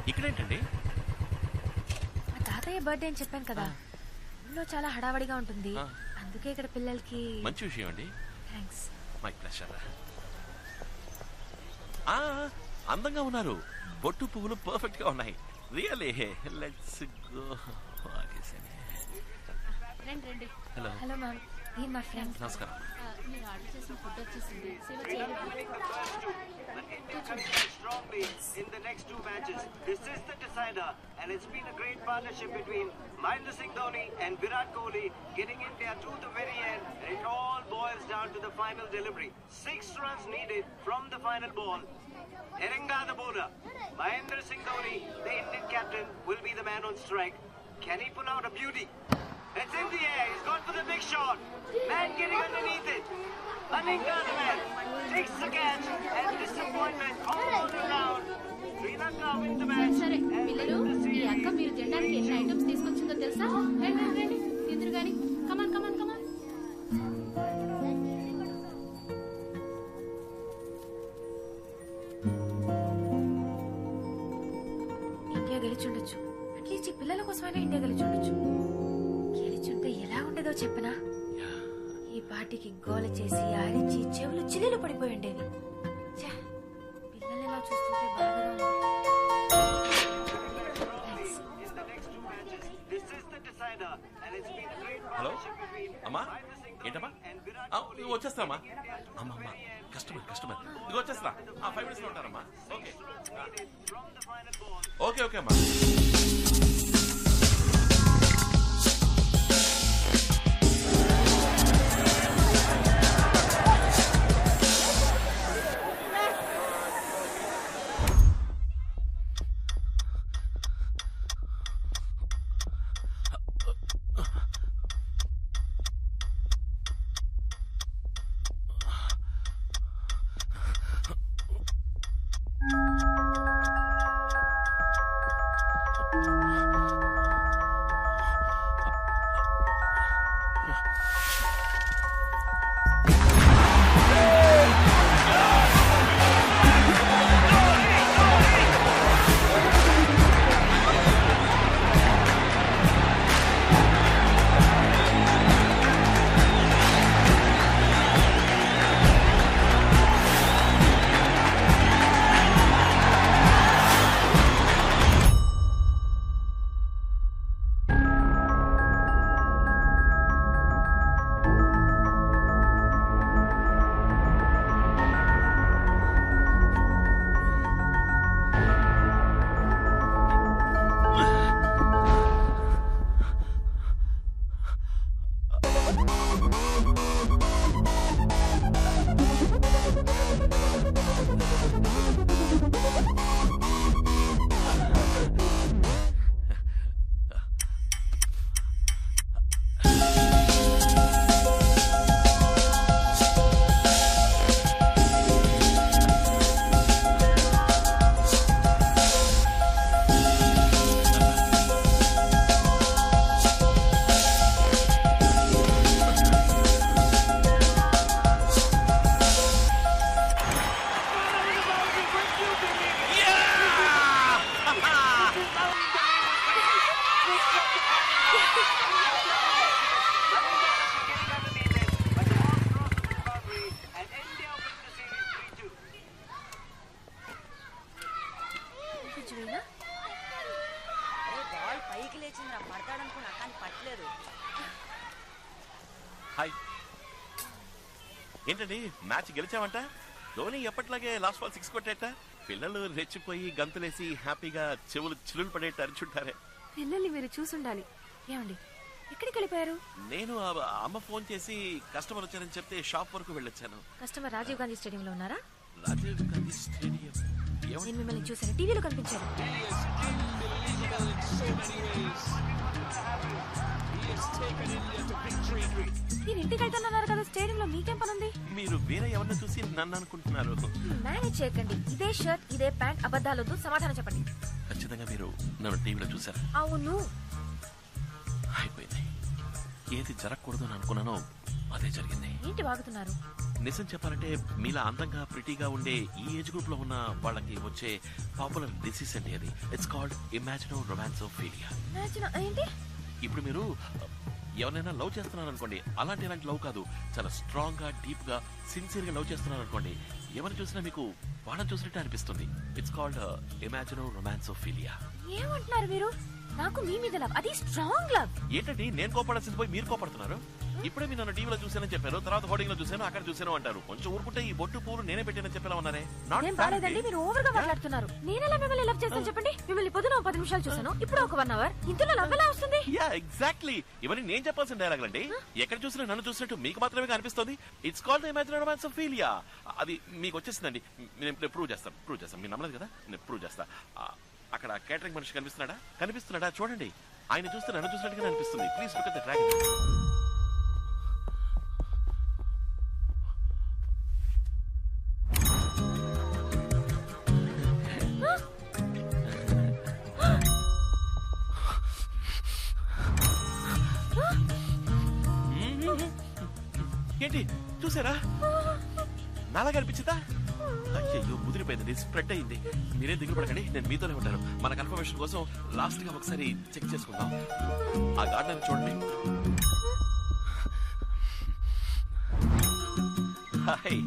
ఇక్కడేంటండి? మా తాతయ్య బర్త్డే అని చెప్పాను కదా, ఊళ్ళో చాలా హడావడిగా ఉంటుంది, అందుకే ఇక్కడ పిల్లలకి. మంచి విషయం అండి. థ్యాంక్స్. My pleasure. అందంగా ఉన్నారు, బొట్టు పువ్వులు పర్ఫెక్ట్ గా ఉన్నాయి. Really let's go. Hello hello ma'am, ఈ మా ఫ్రెండ్. నమస్కారం. మీరు ఆర్డర్ చేసిన ఫుడ్ వచ్చేసింది. strongly in the next two matches. This is the decider, and it's been a great partnership between Mahendra Singh Dhoni and Virat Kohli, getting India to the very end. And it all boils down to the final delivery. 6 runs needed from the final ball. Erenga the bowler. Mahendra Singh Dhoni, the Indian captain, will be the man on strike. Can he pull out a beauty? It's in the air. He's gone for the big shot. Man getting underneath it. Aninga the man takes the catch, and disappointment all around. Sri Lanka win the match. సరే పిల్లలు, ఈ అక్క మీరు తినడానికి ఎన్ని items తీసుకొచ్చిందో తెలుసా? రండి రండి తిందురు గాని. కమాన్ కమాన్ కమాన్. ఇండియా గెలిచుండొచ్చు, అట్లీస్ట్ ఈ పిల్లల కోసమైనా ఇండియా గెలిచుండొచ్చు. గెలిచుంటే ఎలా ఉండేదో చెప్పనా? ఈ పార్టీకి గోల చేసి ఆడించి చెవులు చిల్లులు పడిపోయి ఉండేవి. పిల్లలు ఎలా చూస్తుంటే బాధగా ఉంది. హలో అమ్మా, ఏంటమ్మా? వచ్చేస్తామా? అమ్మమ్మా, కస్టమర్ ఇది వచ్చేస్తా. 5 minutes లో ఉంటారమ్మా. ఓకే ఓకే అమ్మా. హాయ్. ఏంటండి మ్యాచ్ గెలిచామంట? ధోని ఎప్పట్లాగే లాస్ట్ బాల్ 6 కొట్టేట. పిల్లలు రెచ్చిపోయి గంతులేసి హ్యాపీగా చెవులు చిల్లులు పడేట అరుచుంటారే. పిల్లల్ని మీరు చూసుండాలి. ఏమండి ఎక్కడికి వెళ్ళిపోయారు? నేను అమ్మ ఫోన్ చేసి కస్టమర్ వచ్చారని చెప్తే షాప్ వరకు వెళ్ళొచ్చాను. కస్టమర్ రాజీవ్ గాంధీ స్టేడియంలో ఉన్నారా? రాజీవ్ గాంధీ స్టేడియం? నేను మిమ్మల్ని చూసాను, టీవీలో కనిపించారు. మీరు ఇంటికి వెళ్తున్నారు కదా, స్టేడియంలో మీకేం పనుంది? మీరు వేరే ఎవరిని చూసి నన్ను అనుకుంటున్నారు. మేనేజ్ చేయకండి. ఇదే షర్ట్ ఇదే ప్యాంట్, అబద్ధాలొద్దు, సమాధానం చెప్పండి. ఖచ్చితంగా మీరు నన్ను టీవీలో చూసారా? అవును. అయిపోయింది. ఏది జరగకూడదు అని అనుకున్నానో అదే జరిగింది. ఏంటి వాగుతున్నారు? నిజం చెప్పాలంటే మీలా అందంగా ప్రిటీగా ఉండే ఈ ఏజ్ గ్రూప్ లో ఉన్న వాళ్ళకి వచ్చే పాపులర్ డిసీజ్ అండి అది. It's called imagino romancophilia. ఏంటి? ఇప్పుడు మీరు ఎవరైనా లవ్ చేస్తున్నారు అనుకోండి, అలాంటి లవ్ కాదు, చాలా స్ట్రాంగ్ గా డీప్ గా సిన్సియర్ గా లవ్ చేస్తున్నారు అనుకోండి, ఎవరిని చూసినా మీకు వాళ్ళని చూసినట్టు అనిపిస్తుంది. It's called imagino romancophilia. ఏమంటున్నారు మీరు? నాకు మీ మీద లవ్, అది స్ట్రాంగ్ లవ్. ఏంటండి నేను కోపడాల్సింది పోయి మీరు కోపడుతున్నారు? ఇప్పుడే మీరు నన్ను టీవీలో చూసానని చెప్పారు, తర్వాత హోర్డింగ్ లో చూసాను, అక్కడ చూసాను అంటారు. కొంచెం ఊరుకుంటే ఈ బొట్టు పూలు నేనే పెట్టానని చెప్పేలా ఉన్నారే. నేను బాలేదండి, మీరు ఓవర్ గా మాట్లాడుతున్నారు. నేనెలా మిమ్మల్ని లవ్ చేస్తాను చెప్పండి? మిమ్మల్ని పొద్దున 10 నిమిషాలు చూసాను, ఇప్పుడు ఒక 1 అవర్. ఇంతలో లవ్ ఎలా వస్తుంది? యా ఎగ్జాక్ట్లీ, ఇవన్నీ నేను చెప్పాల్సిన డైలాగ్ అండి. ఎక్కడ చూసినా నన్ను చూసినట్టు మీకు మాత్రమే కనిపిస్తుంది. It's called imaginary romancophilia. అది మీకు వచ్చేసిందండి. నేను ప్రూవ్ చేస్తాను. మీరు నమ్మలేదు కదా, నేను ప్రూవ్ చేస్తా. అక్కడ కేటరింగ్ మనిషి కనిపిస్తున్నాడా చూడండి. ఆయన చూస్తే నన్ను చూసినట్టుగా అనిపిస్తుంది. Please look at the dragon. ఏంటి చూసారా? నాలాగా అనిపించిందా? అయ్యో ముదిరిపోయింది, స్ప్రెడ్ అయింది. మీరేం దిగులు పడకండి, నేను మీతోనే ఉంటాను. మన కన్ఫర్మేషన్ కోసం లాస్ట్ గా ఒకసారి చెక్ చేసుకుందాం. ఆ గార్డెన్ చూడండి. హాయ్.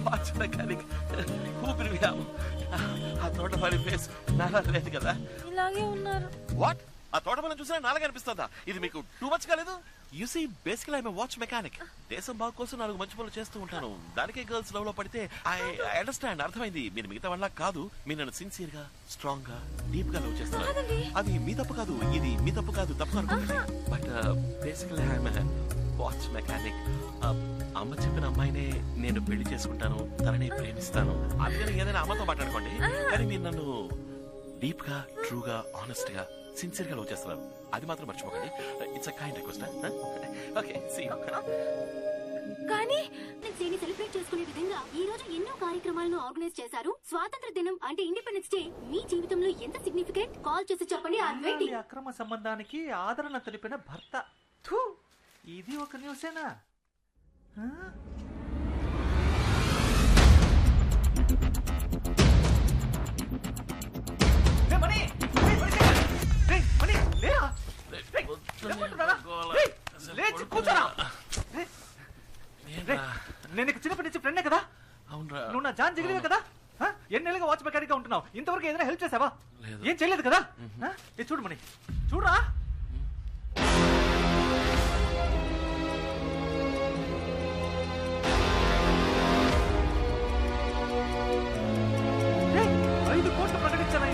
వాచ్ మెకానిక్ ఊపిరి వ్యాము. ఆ తోటమాలి ఫేస్ నాలా లేదు కదా? ఇలాగే ఉన్నారు. వాట్? ఆ తోటమాలని చూసినా నాలుగు అనిపిస్తుందా? ఇది మీకు టూ మచ్ కాలేదు? యు సీ బేసికల్ ఐఎమ్ వాచ్ మెకానిక్. దేశం బాగు కోసం 4 మంచి పనులు చేస్తూ ఉంటాను. దానికే గర్ల్స్ లవ్ లో పడితే ఐ అండర్స్టాండ్, అర్థమైంది. మీరు మిగతా వాళ్ళ కాదు, మీరు నన్ను సిన్సియర్ గా స్ట్రాంగ్ గా డీప్ గా లవ్ చేస్తున్నారు. అది మీ తప్పు కాదు, ఇది మీ తప్పు కాదు, తప్పు అనుకోండి. బట్ బేసికల్ ఐఎమ్ వాచ్ మెకానిక్. అమ్మ చెప్పిన అమ్మాయినే నేను పెళ్లి చేసుకుంటాను, తనని ప్రేమిస్తాను. అందుకని ఏదైనా అమ్మతో మాట్లాడుకోండి, కానీ మీరు నన్ను డీప్ గా ట్రూ గా ఆనెస్ట్ గా సిన్సియర్ గా లవ్ చేస్తున్నారు. అది మాత్రం మర్చిపోకండి. It's a kind request. Okay see you. కానీ నేను సెలబ్రేట్ చేసుకునే విధంగా ఈ రోజు ఎన్నో కార్యక్రమాలను ఆర్గనైజ్ చేశారు. స్వాతంత్ర దినం అంటే ఇండిపెండెన్స్ డే మీ జీవితంలో ఎంత సిగ్నిఫికెంట్? కాల్ చేసి చెప్పండి. అక్రమ సంబంధానికి ఆదరణ తెలిపిన భర్త. ఇది ఒక న్యూసేనా? నేను చిన్నప్పటి నుంచి ఫ్రెండే కదా? నువ్వు నా జాన్ జిగిరివే కదా? ఎన్నేళ్ళుగా వాచ్ మెకానిక్ గా ఉంటున్నావు, ఇంతవరకు ఏదైనా హెల్ప్ చేసావా? ఏం చేయలేదు కదా? చూడు మణి, చూడరా.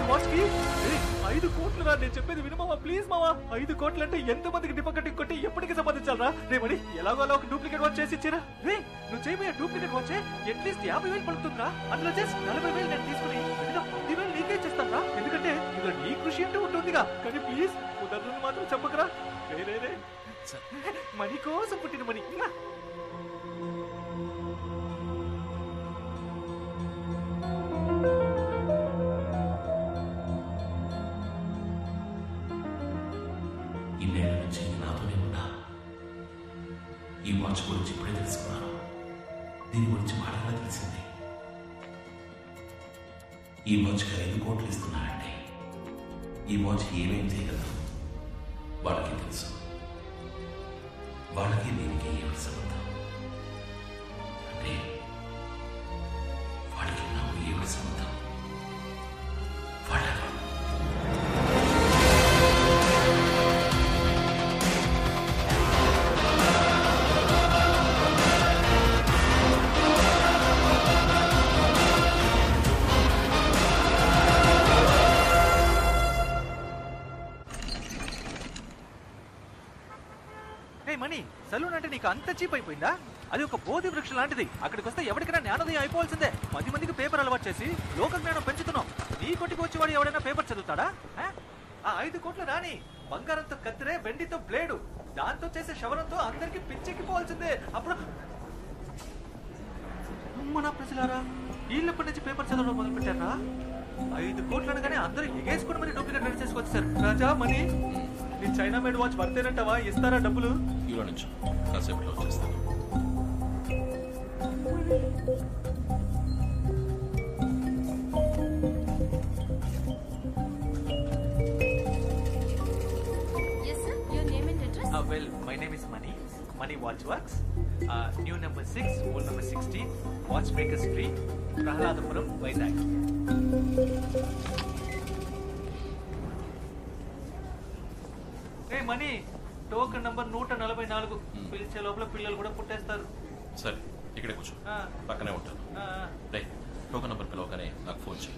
వాచ్ కి 5 కోట్లు రా. నేను చెప్పేది వినమావా, ప్లీజ్ మావా. 5 కోట్లు అంటే ఎంత మందికి డిపో కొట్టి ఎప్పటికీ సంపాదించాలరా? రేమని ఎలాగో అలా ఒక డూప్లికేట్ వాచ్ చేసి ఇచ్చారా? రే నువ్వు చేయబోయే డూప్లికేట్ వాచ్ అట్లీస్ట్ 50,000 పడుతుందిరా. అందులో చేసి 40,000 నేను తీసుకుని 10,000 నీకే ఇచ్చేస్తాను రా. ఎందుకంటే ఇందులో నీ కృషి అంటూ ఉంటుందిగా. కానీ ప్లీజ్ కుదరదు మాత్రం చెప్పకరా. రే మణి కోసం పుట్టిన మణి. ఇన్నేళ్ల నుంచి నాతోనే ఉన్నా. ఈ వాచ్ గురించి ఇప్పుడే తెలుసుకున్నాను. దీని గురించి మాటలా తెలిసింది. ఈ వాచ్కి 5 కోట్లు ఇస్తున్నానంటే ఈ వాచ్ ఏమేం చేయగలదు వాళ్ళకి తెలుసు. వాళ్ళకి దీనికి ఏమిటి సంబంధం? అంటే వాళ్ళకి నాకు ఏమిటి సంబంధం? వాళ్ళకు మణి, సలూన్ అంటే నీకు అంత చీప్ అయిపోయిందా? అది ఒక బోధి వృక్షం లాంటిది. అక్కడికి వస్తే ఎవరికైనా జ్ఞానోదయం అయిపోవాల్సిందే. 10 మందికి పేపర్ అలవాటు చేసి లోక జ్ఞానం పెంచుతున్నాం. నీ కొట్టుకు వచ్చేవాడు ఎవడైనా పేపర్ చదువుతాడా? ఆ 5 కోట్లు రాని బంగారంతో కత్తిరే, వెండితో బ్లేడు, దాంతో చేసే శవరంతో అందరికి పిచ్చెక్కిపోవాల్సిందే. అప్పుడు మన ప్రజలారా వీళ్ళెప్పటి నుంచి పేపర్ చదవడం మొదలు పెట్టారా? 5 కోట్లు అనగానే అందరూ ఎగేసుకుని మరి డూప్లికేట్ రెడీ చేసుకోవచ్చు సార్. రాజా మనీ నీ చైనా మేడ్ వాచ్ వర్తేనంటావా? ఇస్తారా డబ్బులు? ఇలా నుంచి కాసేపట్లో వచ్చేస్తాను. Yes sir, your name and address. Well my name is Money. Money watch works. New number 6, old number 16, watch maker street, Prahladapuram, Vizag. A Money, token number 144. పిలిచే లోపల పిల్లలు కూడా పుట్టేస్తారు. సరే ఇక్కడే కూర్చో, పక్కనే ఉంటాను. రే టోకెన్ నంబర్ పిలవగానే నాకు ఫోన్ చేయి.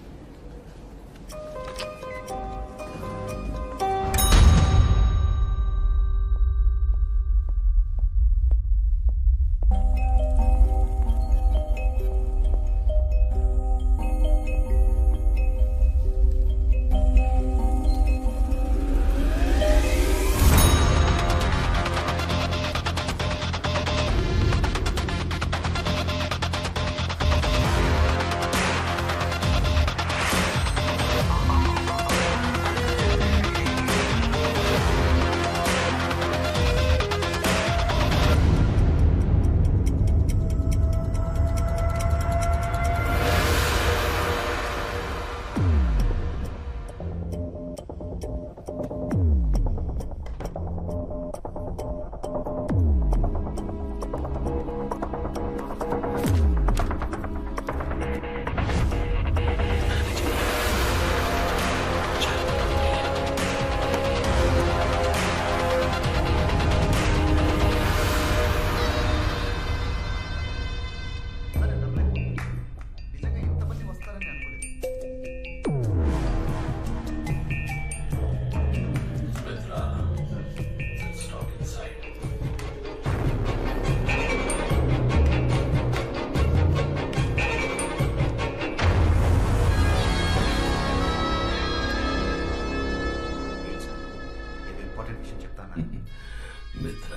మిత్ర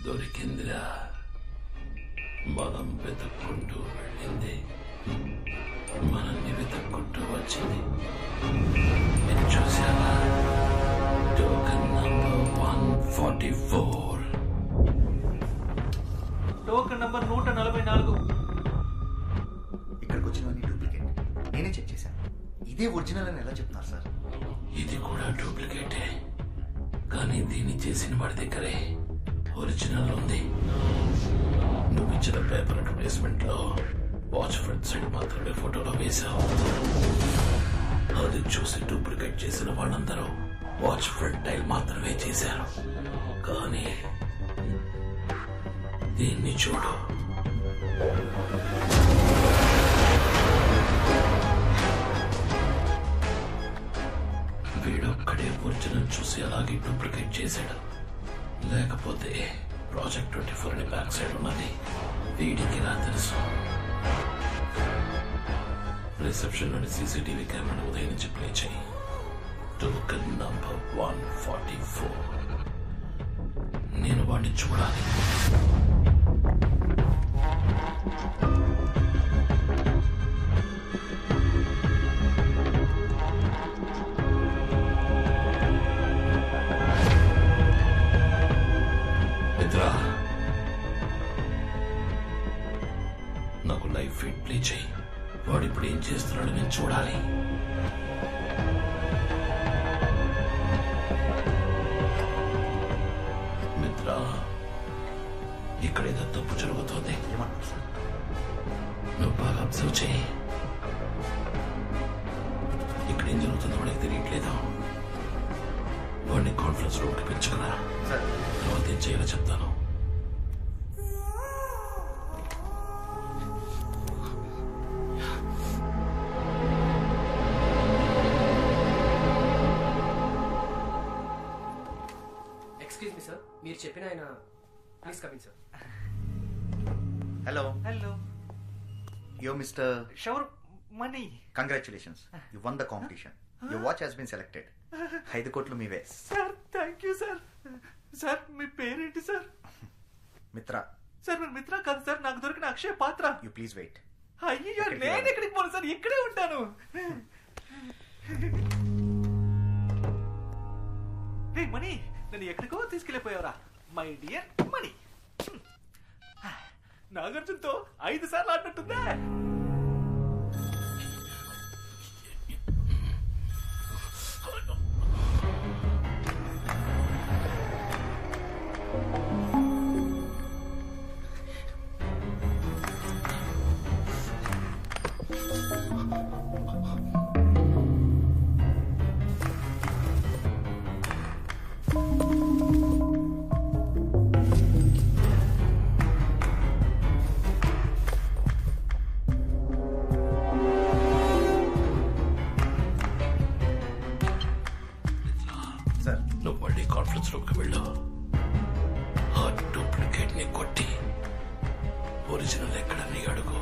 దొరికిందిరా, మనం వెతుక్కుంటూ వెళ్ళింది, మనల్ని వెతుక్కుంటూ వచ్చింది. మీరు చూసారా? Token number 144. Token number 144. ఇక్కడికి వచ్చినవన్నీ డూప్లికేట్. నేనే చెక్ చేశాను. ఇదే ఒరిజినల్ అని ఎలా చెప్తున్నారు సార్? ఇది కూడా డూప్లికేటే, కానీ దీన్ని చేసిన వాడి దగ్గరే ఒరిజినల్ ఉంది. నువ్వు ఇచ్చిన పేపర్ అడ్వర్టైజ్మెంట్ లో వాచ్ ఫ్రంట్ సైడ్ మాత్రమే ఫోటోలో వేశావు. అది చూసి డూప్లికేట్ చేసిన వాళ్ళందరూ వాచ్ ఫ్రంట్ టైల్ మాత్రమే చేశారు. కానీ దీన్ని చూడు, వీడొక్కడే ఒరిజినల్ చూసి అలాగే డూప్లికేట్ చేశాడు. లేకపోతే ప్రాజెక్ట్ 24 అని బ్యాక్ సైడ్ ఉన్నది వీడికి రా తెలుసు. రిసెప్షన్ లోని సీసీటీవీ కెమెరా ఉదయం నుంచి ప్లే చేయి. Token number 144. నేను వాడిని చూడాలి. నాకు లైవ్ ఫీడ్ ప్లే చేయి. వాడు ఇప్పుడు ఏం చేస్తున్నాడో నేను చూడాలి. మిత్ర, ఇక్కడేదో తప్పు జరుగుతోంది. ఏమన్నారు సార్? నువ్వు బాగా అబ్జర్వ్ చేయి. ఇక్కడ ఏం జరుగుతుందో వాడికి తెలియట్లేదు. వాడిని కాన్ఫరెన్స్ రూమ్కి పెంచుకురా. సార్ తర్వాత ఏం చేయాలో చెప్తాను. ఎక్స్క్యూజ్ మీ సార్, మీరు చెప్పిన ఆయన please coming sir. Hello, hello, yo mister. Shower money. Congratulations, you won the competition. Your watch has been selected. 5 కోట్లు మీవే. Sir thank you sir. Sir మీ పేరేంటి సార్? మిత్ర. సార్ మీరు మిత్ర కాదు సార్, నాకు దొరికిన అక్షయ పాత్ర. You please wait. అయ్యో నేను ఎక్కడికి పోను సార్, ఇక్కడే ఉంటాను. రే మణి, నన్ను ఎక్కడికో తీసుకెళ్ళిపోయావరా మై డియర్ మణి. నాగార్జునతో 5 సార్లు ఆడినట్టుందే. నువ్వు మళ్ళీ కాన్ఫరెన్స్ రూమ్కి వెళ్ళు. ఆ డూప్లికేట్ ని కొట్టి ఒరిజినల్ ఎక్కడని అడుగు.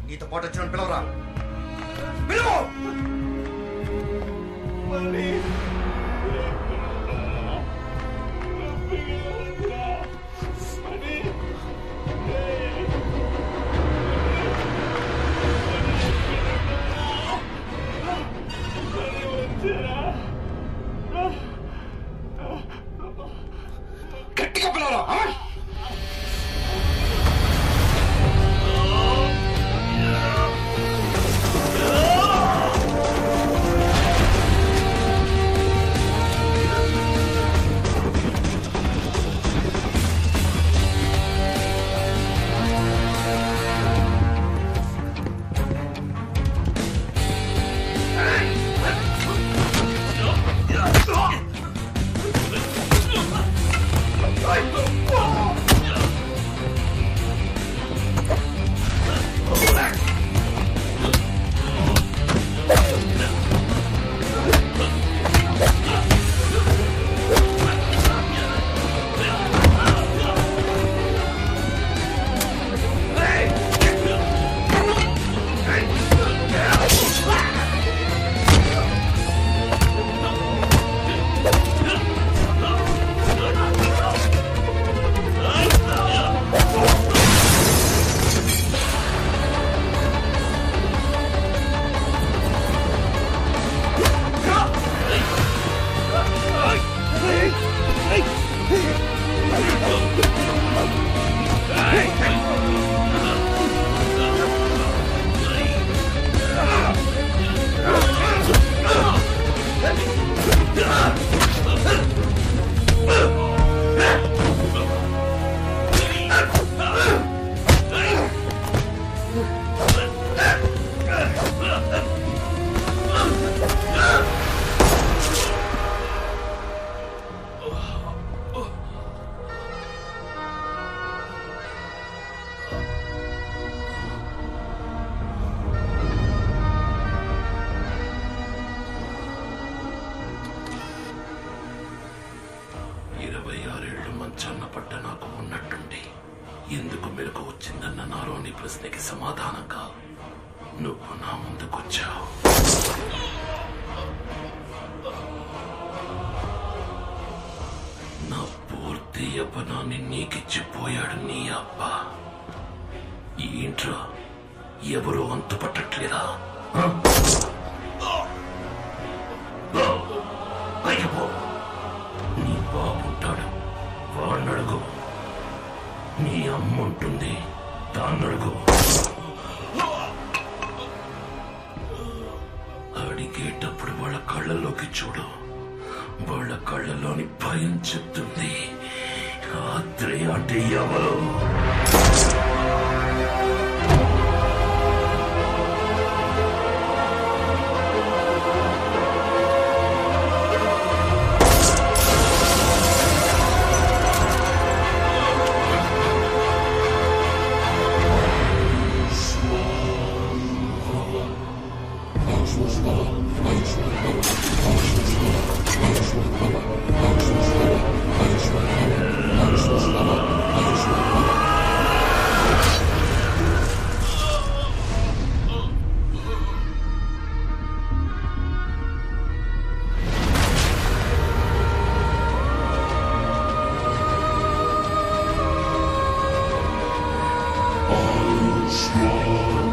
నీతో పాటు వచ్చిన పిలవరా, పిలువు. గట్టిగా పిలవరా. పడ్డ నాకు ఉన్నట్టుండి ఎందుకు మెలకు వచ్చిందన్న నాలోని ప్రశ్నకి సమాధానంగా నువ్వు నా ముందుకొచ్చావు. నా పూర్తి యవ్వనాన్ని నీకిచ్చిపోయాడు నీ అబ్బ. ఈ ఇంట్లో ఎవరూ అంతు పట్టట్లేదా? నీ బాబుంటాడు, వాడినడుగు. నీ అమ్మ ఉంటుంది, దాన్నడుగు. అడిగేటప్పుడు వాళ్ళ కళ్ళలోకి చూడు, వాళ్ళ కళ్ళలోని భయం చెప్తుంది రాత్రి అంటే ఎవరు. small.